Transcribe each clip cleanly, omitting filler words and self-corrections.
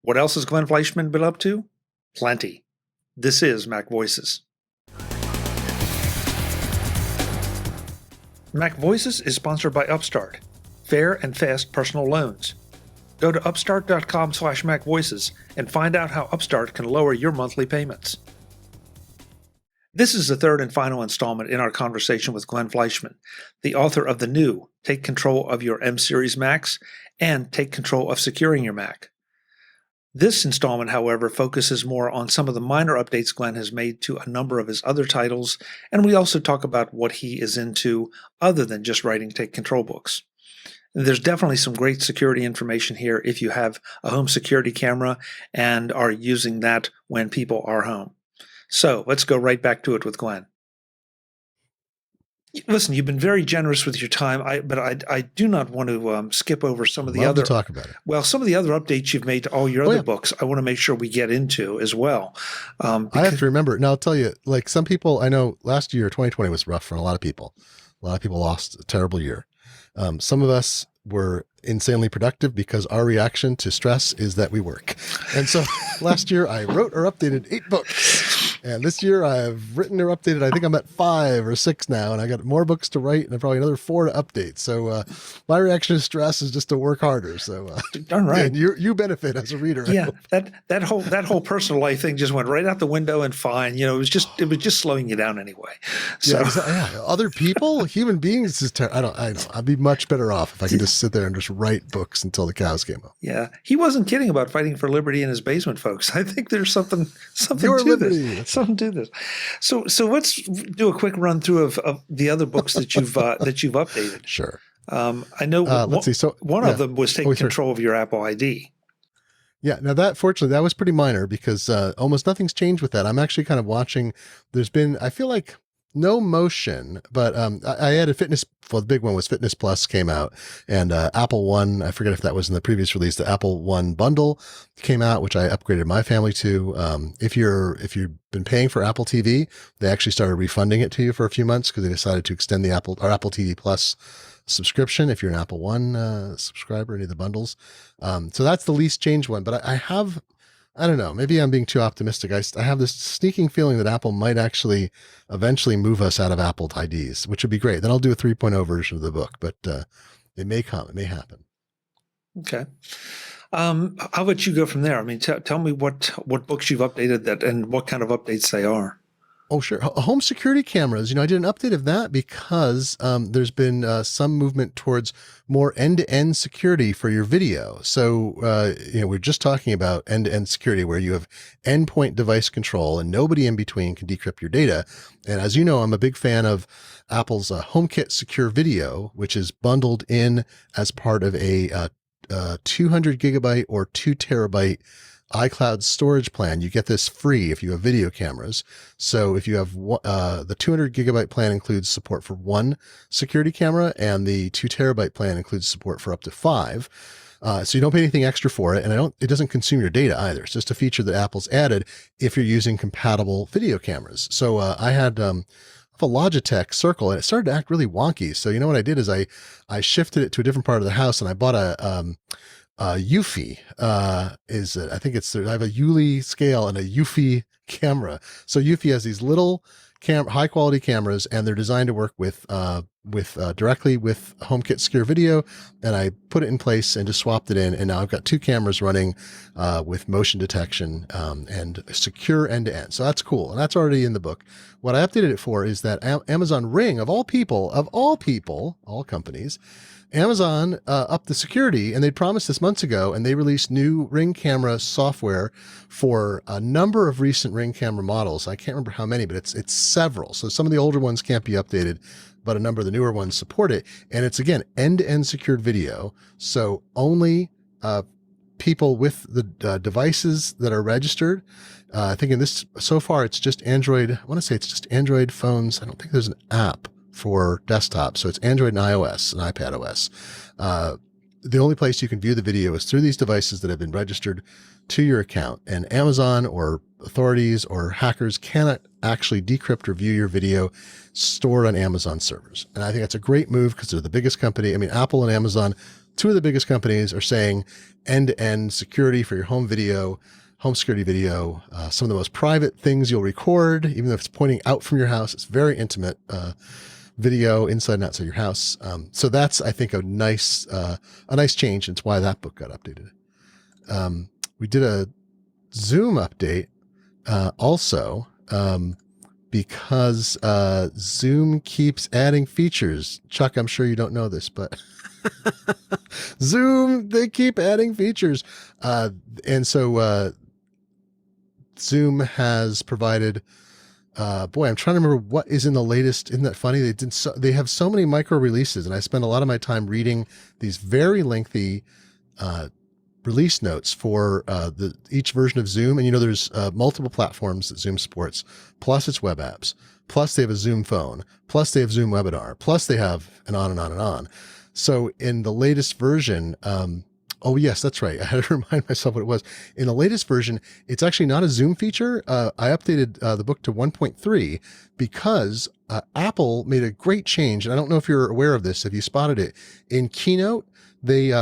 What else has Glenn Fleishman been up to? Plenty. This is MacVoices. MacVoices is sponsored by Upstart, fair and fast personal loans. Go to upstart.com/MacVoices and find out how Upstart can lower your monthly payments. This is the third and final installment in our conversation with Glenn Fleishman, the author of the new Take Control of Your M-Series Macs and Take Control of Securing Your Mac. This installment, however, focuses more on some of the minor updates Glenn has made to a number of his other titles, and we also talk about what he is into other than just writing Take Control books. There's definitely some great security information here if you have a home security camera and are using that when people are home. So let's go right back to it with Glenn. Listen, you've been very generous with your time, but I do not want to skip over some of the other. Talk about it. Well, some of the other updates you've made to all your other books, I want to make sure we get into as well. I have to remember. Now, I'll tell you, like some people, I know last year, 2020 was rough for a lot of people. A lot of people lost a terrible year. Some of us were insanely productive because our reaction to stress is that we work. And so last year I wrote or updated 8 books. And this year I've written or updated, I think I'm at 5 or 6 now, and I got more books to write and probably another 4 to update. So my reaction to stress is just to work harder. So darn right. And you benefit as a reader. Yeah, that whole personal life thing just went right out the window and fine. You know, it was just slowing you down anyway. So other people, human beings is I know. I'd be much better off if I could just sit there and just write books until the cows came home. Yeah, he wasn't kidding about fighting for liberty in his basement, folks. I think there's something Your to liberty. this. Something to this. So let's do a quick run through of the other books that you've updated. Sure. I know. Let's see. So one of them was taking control of your Apple ID. Yeah. Now fortunately, that was pretty minor because almost nothing's changed with that. I'm actually kind of watching. There's been, I feel like, no motion, but I added Fitness. Well, the big one was Fitness Plus came out, and Apple One. I forget if that was in the previous release. The Apple One bundle came out, which I upgraded my family to. If you've been paying for Apple TV, they actually started refunding it to you for a few months because they decided to extend the Apple TV Plus subscription if you're an Apple One subscriber, any of the bundles. So that's the least changed one. But I don't know. Maybe I'm being too optimistic. I have this sneaking feeling that Apple might actually eventually move us out of Apple IDs, which would be great. Then I'll do a 3.0 version of the book, but it may come. It may happen. Okay. How about you go from there? I mean, tell me what books you've updated that and what kind of updates they are. Oh, sure. Home security cameras. I did an update of that because there's been some movement towards more end-to-end security for your video. So, we're just talking about end-to-end security where you have endpoint device control and nobody in between can decrypt your data. And as you know, I'm a big fan of Apple's Homekit Secure Video, which is bundled in as part of a 200 gigabyte or 2 terabyte iCloud storage plan. You get this free if you have video cameras. So if you have the 200 gigabyte plan includes support for 1 security camera, and the 2 terabyte plan includes support for up to 5. So you don't pay anything extra for it, and it doesn't consume your data either. It's just a feature that Apple's added if you're using compatible video cameras. So I had a Logitech Circle, and it started to act really wonky. So what I did is I shifted it to a different part of the house, and I bought a Eufy I have a Yuli scale and a Eufy camera. So Eufy has these little high quality cameras, and they're designed to work with directly with HomeKit Secure Video. And I put it in place and just swapped it in. And now I've got 2 cameras running with motion detection and secure end to end. So that's cool. And that's already in the book. What I updated it for is that Amazon Ring, of all companies, Amazon upped the security, and they promised this months ago, and they released new Ring camera software for a number of recent Ring camera models. I can't remember how many, but it's several. So some of the older ones can't be updated, but a number of the newer ones support it. And it's, again, end-to-end secured video. So only people with the devices that are registered. I think in this, so far, it's just Android. I want to say it's just Android phones. I don't think there's an app for desktop. So it's Android and iOS and iPad OS. The only place you can view the video is through these devices that have been registered to your account, and Amazon or authorities or hackers cannot actually decrypt or view your video stored on Amazon servers. And I think that's a great move because they're the biggest company. I mean, Apple and Amazon, two of the biggest companies are saying end-to-end security for your home video, home security video, some of the most private things you'll record, even if it's pointing out from your house. It's very intimate video inside and outside your house. So that's, I think, a nice change. And it's why that book got updated. We did a Zoom update also because Zoom keeps adding features. Chuck, I'm sure you don't know this, but Zoom, they keep adding features. And so Zoom has provided, I'm trying to remember what is in the latest. Isn't that funny? They have so many micro releases, and I spend a lot of my time reading these very lengthy release notes for each version of Zoom. And there's multiple platforms that Zoom supports, plus its web apps, plus they have a Zoom phone, plus they have Zoom Webinar, plus they have and on and on and on. So in the latest version, oh yes, that's right. I had to remind myself what it was. In the latest version, it's actually not a Zoom feature. I updated the book to 1.3 because Apple made a great change. And I don't know if you're aware of this, if you spotted it. In Keynote, they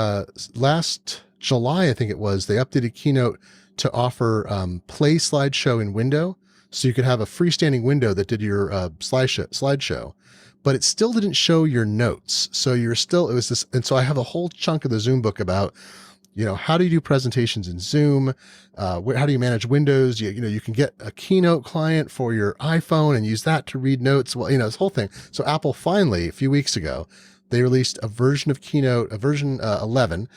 last July, I think it was, they updated Keynote to offer play slideshow in window. So you could have a freestanding window that did your slideshow. But it still didn't show your notes. So it was this. And so I have a whole chunk of the Zoom book about, how do you do presentations in Zoom? How do you manage windows? You can get a Keynote client for your iPhone and use that to read notes. Well, this whole thing. So Apple finally, a few weeks ago, they released a version of Keynote, a version 11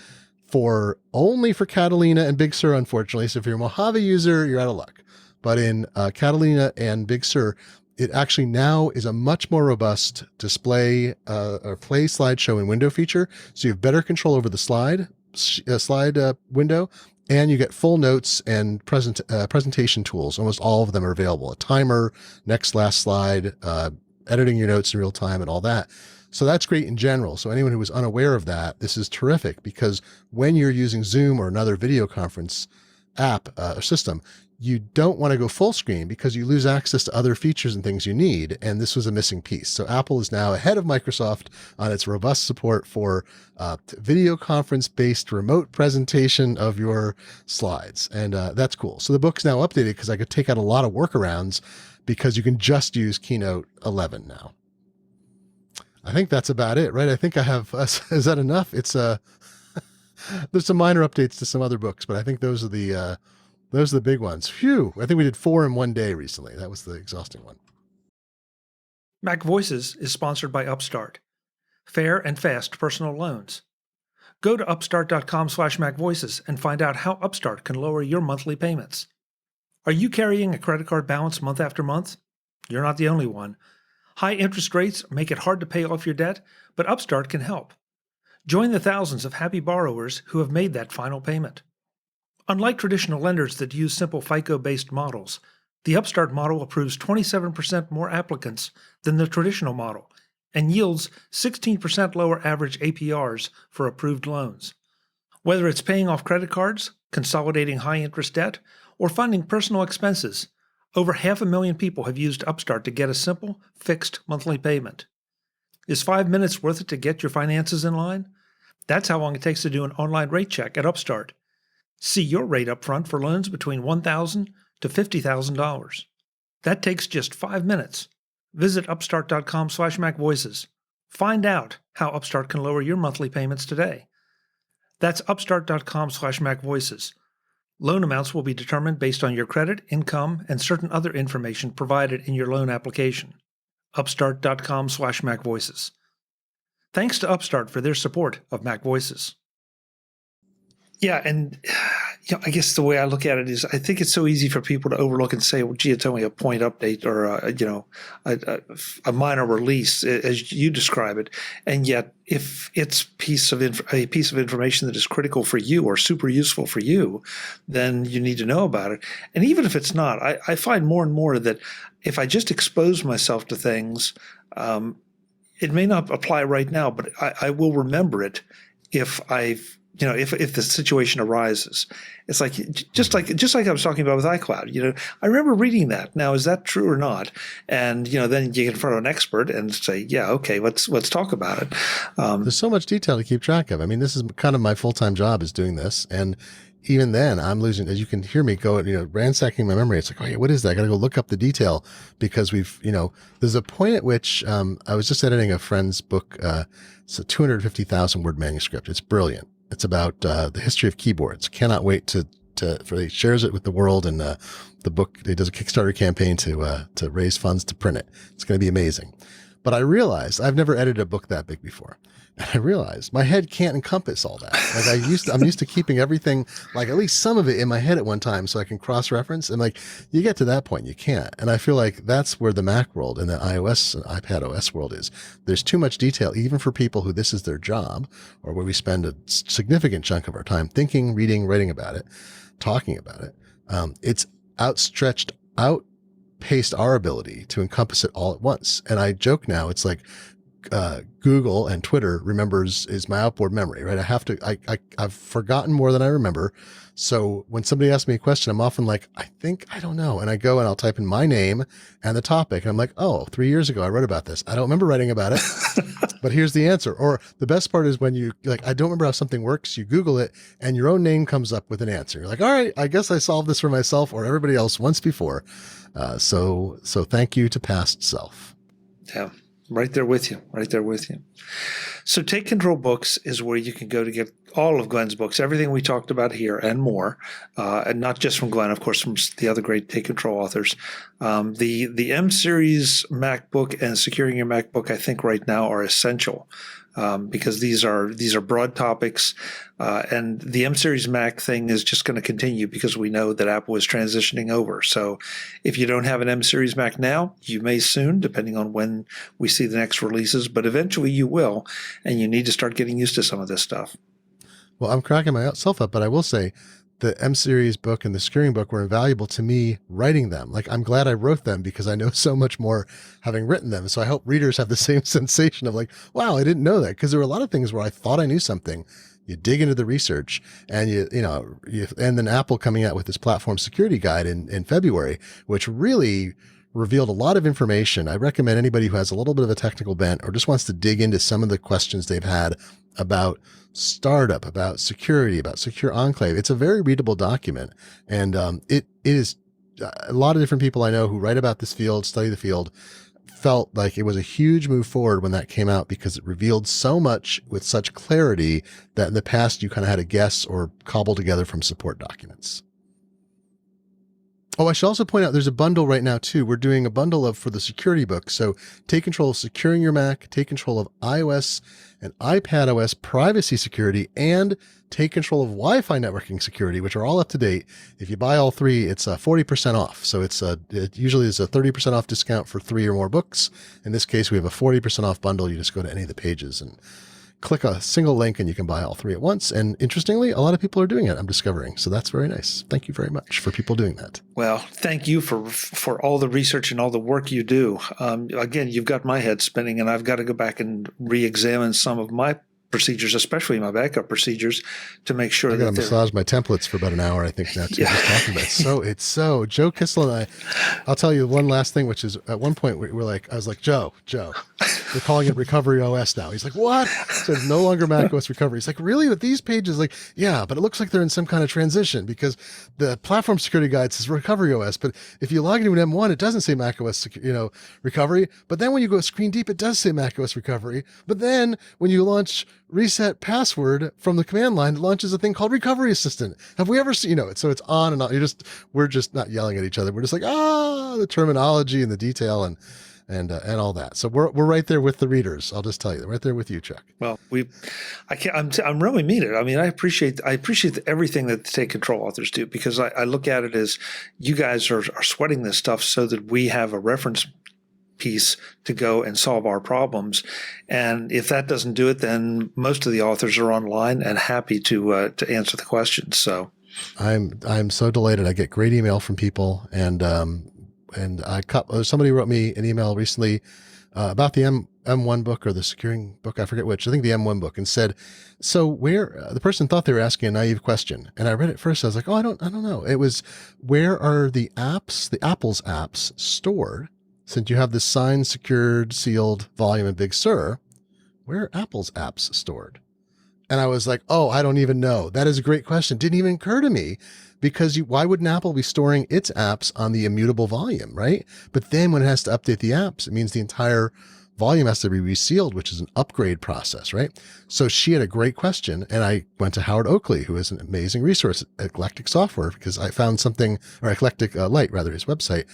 only for Catalina and Big Sur, unfortunately. So if you're a Mojave user, you're out of luck. But in Catalina and Big Sur, it actually now is a much more robust display or play slideshow in window feature. So you have better control over the slide window, and you get full notes and presentation tools. Almost all of them are available. A timer, next, last slide, editing your notes in real time, and all that. So that's great in general. So anyone who was unaware of that, this is terrific, because when you're using Zoom or another video conference app or system, you don't want to go full screen because you lose access to other features and things you need. And this was a missing piece. So Apple is now ahead of Microsoft on its robust support for video conference based remote presentation of your slides. And that's cool. So the book's now updated because I could take out a lot of workarounds because you can just use Keynote 11 now. I think that's about it, right? I think I have, is that enough? It's there's some minor updates to some other books, but I think those are the big ones. Phew. I think we did 4 in one day recently. That was the exhausting one. MacVoices is sponsored by Upstart. Fair and fast personal loans. Go to upstart.com/MacVoices and find out how Upstart can lower your monthly payments. Are you carrying a credit card balance month after month? You're not the only one. High interest rates make it hard to pay off your debt, but Upstart can help. Join the thousands of happy borrowers who have made that final payment. Unlike traditional lenders that use simple FICO-based models, the Upstart model approves 27% more applicants than the traditional model and yields 16% lower average APRs for approved loans. Whether it's paying off credit cards, consolidating high-interest debt, or funding personal expenses, over 500,000 people have used Upstart to get a simple, fixed monthly payment. Is 5 minutes worth it to get your finances in line? That's how long it takes to do an online rate check at Upstart. See your rate up front for loans between $1,000 to $50,000. That takes just 5 minutes. Visit upstart.com/MacVoices. Find out how Upstart can lower your monthly payments today. That's upstart.com/MacVoices. Loan amounts will be determined based on your credit, income, and certain other information provided in your loan application. Upstart.com/MacVoices. Thanks to Upstart for their support of MacVoices. Yeah, and I guess the way I look at it is I think it's so easy for people to overlook and say, well, gee, it's only a point update or a minor release, as you describe it. And yet, if it's a piece of information that is critical for you or super useful for you, then you need to know about it. And even if it's not, I find more and more that if I just expose myself to things, it may not apply right now, but I will remember it if I've if the situation arises, it's like just like I was talking about with iCloud. I remember reading that. Now, is that true or not? And then you get in front of an expert and say, yeah, okay, let's talk about it. There's so much detail to keep track of. I mean, this is kind of my full-time job is doing this, and even then, I'm losing. As you can hear me go, ransacking my memory. It's like, oh yeah, what is that? I got to go look up the detail because there's a point at which I was just editing a friend's book. It's a 250,000 word manuscript. It's brilliant. It's about the history of keyboards. Cannot wait for he shares it with the world, and the book, he does a Kickstarter campaign to raise funds to print it. It's going to be amazing. But I realized I've never edited a book that big before. And I realized my head can't encompass all that. Like I'm used to keeping everything, like at least some of it in my head at one time so I can cross-reference. And like, you get to that point, you can't. And I feel like that's where the Mac world and the iOS and iPad OS world is. There's too much detail, even for people who this is their job, or where we spend a significant chunk of our time thinking, reading, writing about it, talking about it. It's outstretched, outpaced our ability to encompass it all at once. And I joke now, it's like, Google and Twitter is my outboard memory, right? I've forgotten more than I remember. So when somebody asks me a question, I'm often like, I don't know. And I go and I'll type in my name and the topic. And I'm like, oh, 3 years ago, I wrote about this. I don't remember writing about it, but here's the answer. Or the best part is when you I don't remember how something works. You Google it and your own name comes up with an answer. You're like, all right, I guess I solved this for myself or everybody else once before. So thank you to past self. Yeah. Right there with you. So Take Control Books is where you can go to get all of Glenn's books, everything we talked about here and more, and not just from Glenn, of course, from the other great Take Control authors. The M Series MacBook and Securing Your MacBook, I think right now are essential. Because these are broad topics, and the M Series Mac thing is just going to continue because we know that Apple is transitioning over. So if you don't have an M Series Mac now, you may soon, depending on when we see the next releases, but eventually you will, and you need to start getting used to some of this stuff. Well, I'm cracking myself up, but I will say the M Series book and the Securing book were invaluable to me writing them. Like, I'm glad I wrote them because I know so much more having written them. So I hope readers have the same sensation of like, wow, I didn't know that. Because there were a lot of things where I thought I knew something. You dig into the research and and then Apple coming out with this platform security guide in February, which really revealed a lot of information. I recommend anybody who has a little bit of a technical bent or just wants to dig into some of the questions they've had about startup, about security, about secure enclave. It's a very readable document. And it is a lot of different people I know who write about this field, study the field, felt like it was a huge move forward when that came out because it revealed so much with such clarity that in the past you kind of had to guess or cobble together from support documents. Oh, I should also point out there's a bundle right now too. We're doing a bundle for the security book. So take control of securing your Mac, take control of iOS and iPad OS privacy security, and take control of Wi-Fi networking security, which are all up to date. If you buy all three, it's 40% off. So it usually is a 30% off discount for 3 or more books. In this case, we have a 40% off bundle. You just go to any of the pages and click a single link and you can buy all 3 at once. And interestingly, a lot of people are doing it, I'm discovering. So that's very nice. Thank you very much for people doing that. Well, thank you for all the research and all the work you do. Again, you've got my head spinning, and I've got to go back and re-examine some of my procedures, especially my backup procedures, to make sure I got to massage my templates for about an hour, I think, now too. Yeah. Just talking about it. It's so Joe Kissel and I'll tell you one last thing, which is at one point I was like, Joe, we're calling it Recovery OS now. He's like, what? So it's no longer Mac OS Recovery. He's like, really? With these pages? Like, yeah, but it looks like they're in some kind of transition because the platform security guide says Recovery OS, but if you log into an M1, it doesn't say Mac OS, Recovery. But then when you go screen deep, it does say Mac OS Recovery. But then when you launch reset password from the command line, it launches a thing called Recovery Assistant. Have we ever seen, so it's on and on. We're just not yelling at each other. We're just like, the terminology and the detail and all that. So we're right there with the readers. I'll just tell you, right there with you, Chuck. Well, I'm really mean it. I mean, I appreciate everything that the Take Control authors do, because I look at it as you guys are sweating this stuff so that we have a reference piece to go and solve our problems. And if that doesn't do it, then most of the authors are online and happy to answer the questions. So I'm so delighted. I get great email from people, and somebody wrote me an email recently about the M1 book or the securing book, I forget which, I think the M1 book, and said, so where, the person thought they were asking a naive question. And I read it first. I was like, oh, I don't know. It was, where are the apps, the Apple's apps stored? Since you have this signed, secured, sealed volume in Big Sur, where are Apple's apps stored? And I was like, oh, I don't even know. That is a great question. Didn't even occur to me, because why wouldn't Apple be storing its apps on the immutable volume, right? But then when it has to update the apps, it means the entire volume has to be resealed, which is an upgrade process, right? So she had a great question, and I went to Howard Oakley, who is an amazing resource at Eclectic Software, because I found something, or Eclectic Light, rather, his website.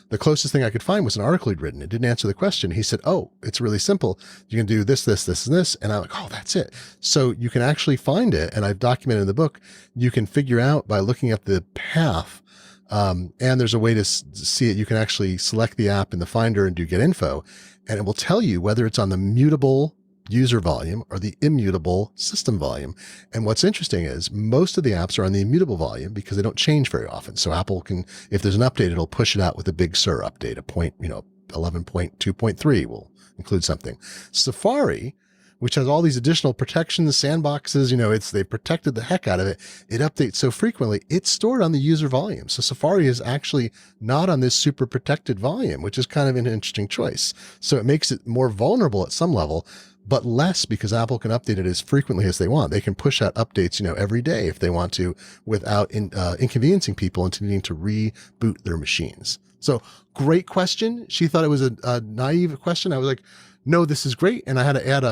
The closest thing I could find was an article he'd written. It didn't answer the question. He said, oh, it's really simple. You can do this, this, this, and this. And I'm like, oh, that's it. So you can actually find it. And I've documented in the book, you can figure out by looking at the path. And there's a way to see it. You can actually select the app in the Finder and do get info. And it will tell you whether it's on the mutable user volume or the immutable system volume. And what's interesting is most of the apps are on the immutable volume because they don't change very often. So Apple can, if there's an update, it'll push it out with a Big Sur update, 11.2.3 will include something. Safari, which has all these additional protections, sandboxes, they've protected the heck out of it. It updates so frequently, it's stored on the user volume. So Safari is actually not on this super protected volume, which is kind of an interesting choice. So it makes it more vulnerable at some level, but less because Apple can update it as frequently as they want. They can push out updates, every day if they want to, without inconveniencing people into needing to reboot their machines. So great question. She thought it was a naive question. I was like, no, this is great. And I had to add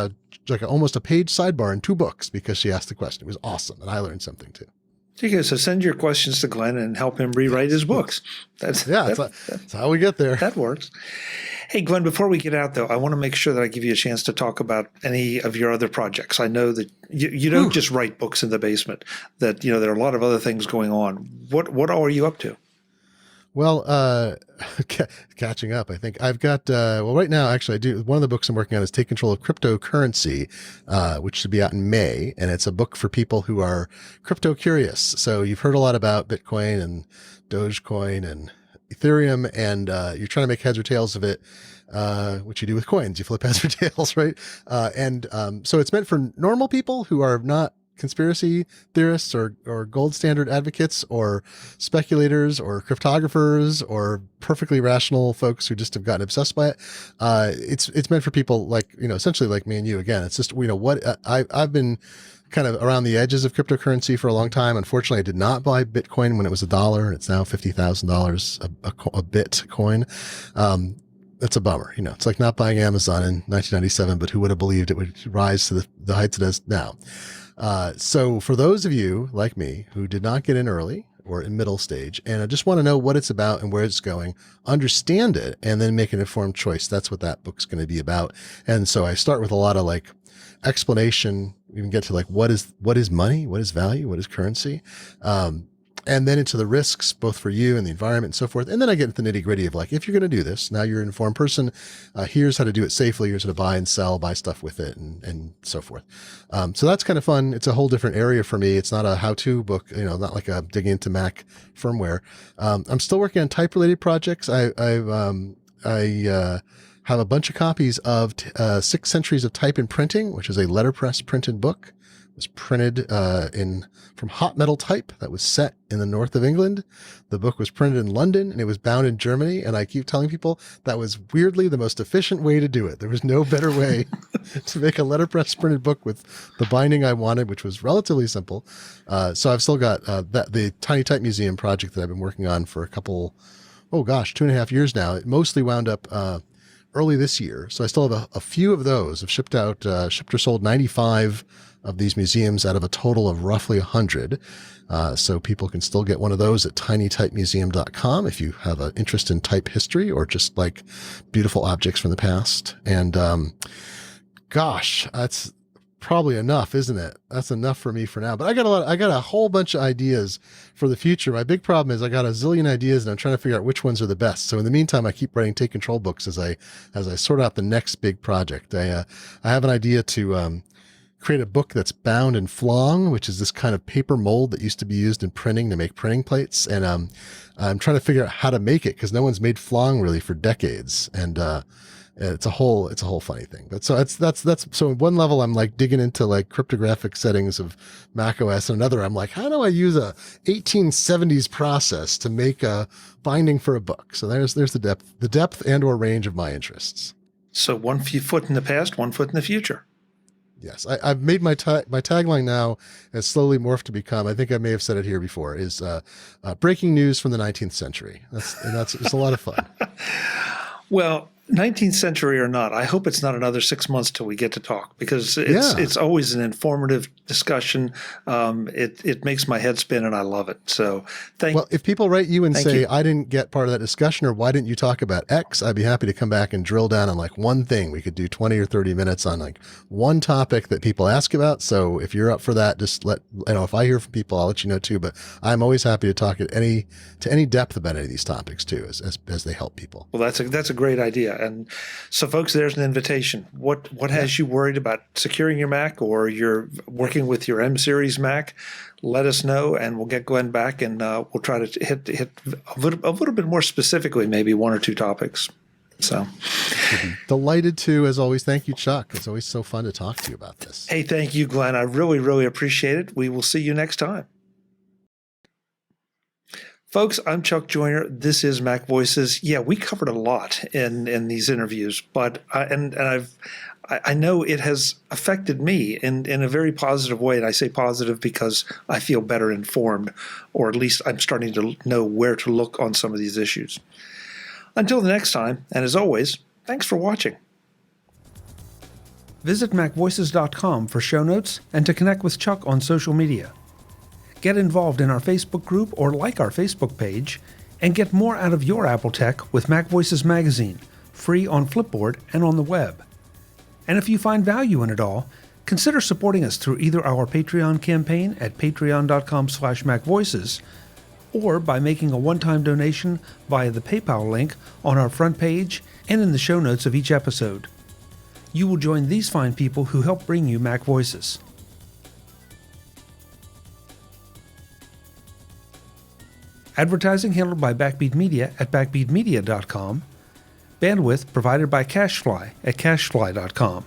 almost a page sidebar in 2 books because she asked the question. It was awesome. And I learned something too. Okay, so send your questions to Glenn and help him rewrite his books. That's how we get there. That works. Hey, Glenn, before we get out, though, I want to make sure that I give you a chance to talk about any of your other projects. I know that you don't just write books in the basement, that, there are a lot of other things going on. What all are you up to? Well, catching up, I think I've got, right now, actually, I do. One of the books I'm working on is Take Control of Cryptocurrency, which should be out in May. And it's a book for people who are crypto curious. So you've heard a lot about Bitcoin and Dogecoin and Ethereum, and you're trying to make heads or tails of it, which you do with coins. You flip heads or tails, right? So it's meant for normal people who are not conspiracy theorists or gold standard advocates or speculators or cryptographers or perfectly rational folks who just have gotten obsessed by it. It's meant for people like, essentially like me and you. Again, it's just, I've been kind of around the edges of cryptocurrency for a long time. Unfortunately, I did not buy Bitcoin when it was $1, and it's now $50,000 a Bitcoin. That's a bummer. It's like not buying Amazon in 1997, but who would have believed it would rise to the heights it is now? So for those of you like me who did not get in early or in middle stage, and I just want to know what it's about and where it's going, understand it, and then make an informed choice. That's what that book's going to be about. And so I start with a lot of explanation. We can get to what is money, what is value, what is currency, and then into the risks, both for you and the environment and so forth. And then I get into the nitty gritty of if you're going to do this, now you're an informed person, here's how to do it safely. Here's how to buy and sell, buy stuff with it, and so forth. So that's kind of fun. It's a whole different area for me. It's not a how-to book, not like a digging into Mac firmware. I'm still working on type related projects. I have a bunch of copies of 6 Centuries of Type and Printing, which is a letterpress printed book. It was printed from hot metal type that was set in the north of England. The book was printed in London and it was bound in Germany. And I keep telling people that was weirdly the most efficient way to do it. There was no better way to make a letterpress printed book with the binding I wanted, which was relatively simple. So I've still got the Tiny Type Museum project that I've been working on for 2.5 years now. It mostly wound up early this year. So I still have a few of those. I've shipped or sold 95 of these museums out of a total of roughly 100. So people can still get one of those at tinytypemuseum.com if you have an interest in type history or just beautiful objects from the past. And that's probably enough, isn't it? That's enough for me for now. But I got a whole bunch of ideas for the future. My big problem is I got a zillion ideas and I'm trying to figure out which ones are the best. So in the meantime, I keep writing Take Control books as I sort out the next big project. I have an idea to create a book that's bound in flong, which is this kind of paper mold that used to be used in printing to make printing plates. And I'm trying to figure out how to make it because no one's made flong really for decades. And It's a whole funny thing. But so that's so at one level I'm like digging into like cryptographic settings of Mac OS, and another I'm like, how do I use a 1870s process to make a binding for a book? So there's the depth and or range of my interests. So one foot in the past, 1 foot in the future. Yes, I've made my tagline now has slowly morphed to become, I think I may have said it here before, is breaking news from the 19th century. That's it's a lot of fun. Well, 19th century or not, I hope it's not another 6 months till we get to talk, because it's always an informative discussion. It makes my head spin, and I love it. So well, if people write you and say, I didn't get part of that discussion, or why didn't you talk about X, I'd be happy to come back and drill down on like one thing. We could do 20 or 30 minutes on like one topic that people ask about. So if you're up for that, just if I hear from people, I'll let you know too. But I'm always happy to talk to any depth about any of these topics too, as they help people. Well, that's a great idea. And so, folks, there's an invitation. What has you worried about securing your Mac, or you're working with your M series Mac? Let us know, and we'll get Glenn back, and we'll try to hit a little bit more specifically, maybe one or two topics. So, delighted to, as always. Thank you, Chuck. It's always so fun to talk to you about this. Hey, thank you, Glenn. I really, really appreciate it. We will see you next time. Folks, I'm Chuck Joyner. This is MacVoices. Yeah, we covered a lot in these interviews, but I know it has affected me in a very positive way. And I say positive because I feel better informed, or at least I'm starting to know where to look on some of these issues. Until the next time, and as always, thanks for watching. Visit MacVoices.com for show notes and to connect with Chuck on social media. Get involved in our Facebook group or like our Facebook page, and get more out of your Apple tech with MacVoices Magazine, free on Flipboard and on the web. And if you find value in it all, consider supporting us through either our Patreon campaign at patreon.com/MacVoices, or by making a one-time donation via the PayPal link on our front page and in the show notes of each episode. You will join these fine people who help bring you MacVoices. Advertising handled by Backbeat Media at backbeatmedia.com. Bandwidth provided by CacheFly at cachefly.com.